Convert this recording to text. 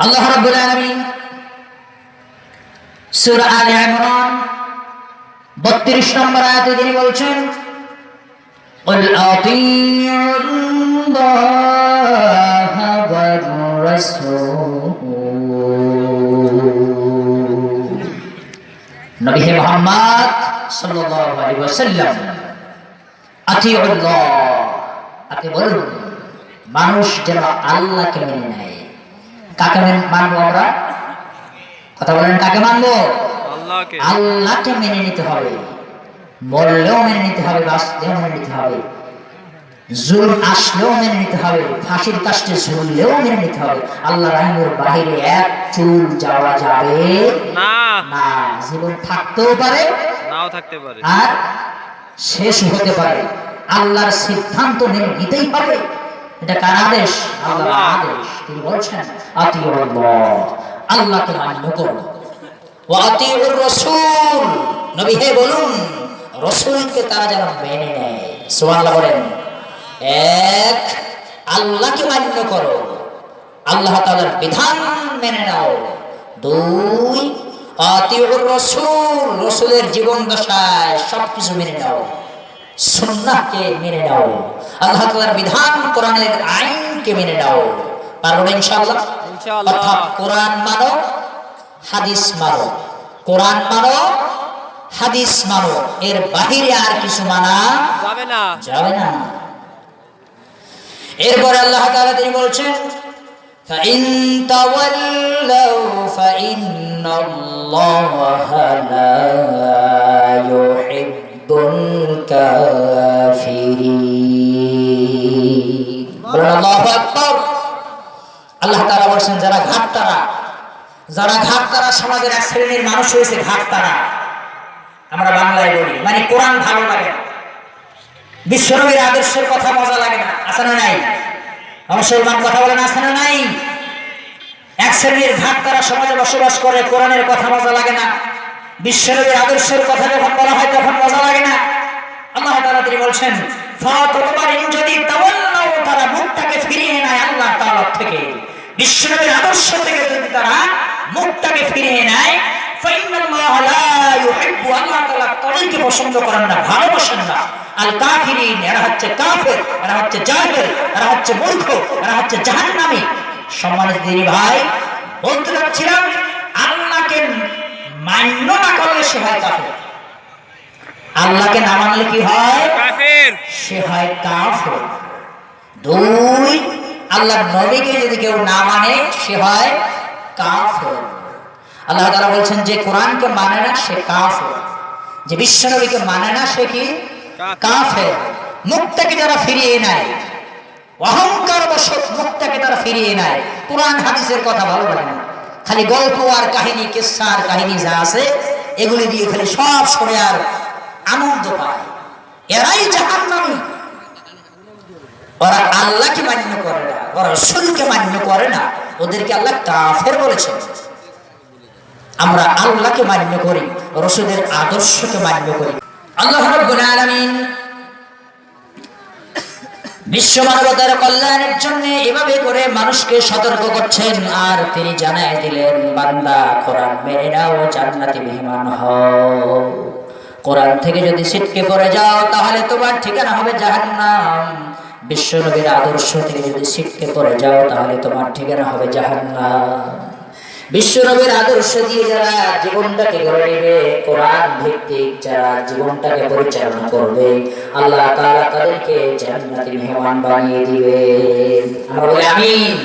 আল্লাহ রাব্বুল আলামিন সূরা আলে ইমরান 32 নম্বর আয়াতে তিনি বলছেন قل أطيعوا الله والرسول নবী মুহাম্মদ সাল্লাল্লাহু আলাইহি ওয়াসাল্লাম আতিউল্লাহ, আপনি বলুন মানুষ যেন আল্লাহকে মেনে নেয়। কাকে মানবো আমরা? কথা বলেন, কাকে মানবো? আল্লাহকে। আল্লাহকে মেনে নিতে হবে, মরলেও মেনে নিতে হবে, বাঁচলেও মেনে নিতে হবে, জুলুম আসলেও মেনে নিতে হবে, ফাঁসির কাস্টে ঝুললেও মেনে নিতে হবে। আল্লাহর আইনের বাইরে এক চুল যাওয়া যাবে না। না। জীবন থাকতেও পারে, নাও থাকতে পারে, আর শেষ হতে পারে। আল্লাহর সিদ্ধান্ত মেনে নিতেই হবে। এটা কার আদেশ? আল্লাহর আদেশ। তিনি বলছেন আতিউল্লাহ, আল্লাহকে মান্য করো, ওয়া আতিউর রাসূল, নবী হে বলুন রাসূলকে তারা যেন মেনে নেয়। সুবহানাল্লাহ বলেন। এক, আল্লাহকে মান্য করো, আল্লাহ তাআলার বিধান মেনে নাও। দুই, আতিউর রাসূল, রাসূলের জীবন দশায় সবকিছু মেনে নাও, সুন্নাহকে মেনে নাও, আল্লাহ তাআলার বিধান কোরআনের আইনকে মেনে নাও। পারবো না ইনশাআল্লাহ? ইনশাআল্লাহ। অর্থাৎ কোরআন মানো, হাদিস মানো, কোরআন মানো, হাদিস মানো, এর বাহিরে আর কিছু মানা যাবে না। যাবে না। এরপরে আল্লাহ তাআলা তিনি বলছেন فَإِن تَوَلَّوْا فَإِنَّ اللَّهَ لَا يُحِبُّ الْكَافِرِينَ। বলুন আল্লাহু আকবার। আল্লাহ তাআলা বলছেন যারা ঘাটতারা সমাজের এক শ্রেণীর মানুষ হয়েছে ঘাটতারা। আমরা বাংলায় বলি, মানে কোরআন ভালো লাগে না, বিশ্বনবীর আদর্শের কথা মজা লাগে না, আছে না নাই? মুসলমান কথা বলেন, আছে না নাই? এক শ্রেণীর ঘাটতারা সমাজে বসবাস করে, কোরআনের কথা মজা লাগে না, বিশ্বনবীর আদর্শের কথা যখন বলা হয় তখন মজা লাগে না। আল্লাহ তাআলা তিনি বলছেন যদি তাওয়াল্লাউ, তারা মুখটাকে ফিরিয়ে নেয় আল্লাহ তাআলা থেকে, বিশ্বনবীর আদর্শ থেকে যদি তারা মুখটাকে ফিরিয়ে নেয়, ফাইন্নাল্লাহা লা ইউহিব্বু, আল্লাহ তাআলা তাদেরকে পছন্দ করেন না, ভালোবাসেন না। আল কাফিরিন, এরা হচ্ছে কাফের, এরা হচ্ছে জাহেল, এরা হচ্ছে মূর্খ, এরা হচ্ছে জাহান্নামী। সম্মানিত দিনী ভাই, বলতে যাচ্ছিলাম আল্লাহকে মান্য না করলে সে হয় কাফের, আল্লাহকে না মানলে কি হয়? কাফের। সে হয় কাফের। দুই, আল্লাহর নবীকে যদি কেউ না মানে সে হয় কাফের। আল্লাহ তাআলা বলছেন যে কোরআনকে মানে না সে কাফের, যে বিশ্ব নবীকে মানে না সে কি? কাফের। মুখটাকে যারা ফিরিয়ে নেয়, অহংকার বশত মুখটাকে তারা ফিরিয়ে নেয়, কোরআন হাদিসের কথা ভালো লাগে না, খালি গল্প আর কাহিনী, কিসসা আর কাহিনী যা আছে এগুলি দিয়ে খালি সব শুনে আর আনন্দ পায়, এরাই জাহান্নামী। ওরা আল্লাহকে মান্য করে না, ওরা রাসূলকে মান্য করে না, ওদেরকে আল্লাহ কাফের বলেছেন। আমরা আল্লাহকে মান্য করি, রাসূলের আদর্শকে মান্য করি। আল্লাহ রাব্বুল আলামিন বিশ্ব মানবতার কল্যাণের জন্য এভাবে করে মানুষকে সতর্ক করছেন, আর তিনি জানায় দিলেন বান্দা কোরআন মেনে নাও, জান্নাতি মেহমান হও। কোরআন থেকে যদি ছিটকে পড়ে যাও তাহলে তোমার ঠিকানা হবে জাহান্নাম। বিশ্ব নবীর আদর্শ থেকে যদি ছিটকে পড়ে যাও তাহলে তোমার ঠিকানা হবে জাহান্নাম। বিশ্ব নবীর আদর্শ দিয়ে যারা জীবনটাকে গড়ে নেবে, কোরআন ভিত্তিক যারা জীবনটাকে পরিচালনা করবে, আল্লাহ তাআলা তাদেরকে জান্নাতি মেহমান বানিয়ে দিবেন। আমরা বলি আমিন।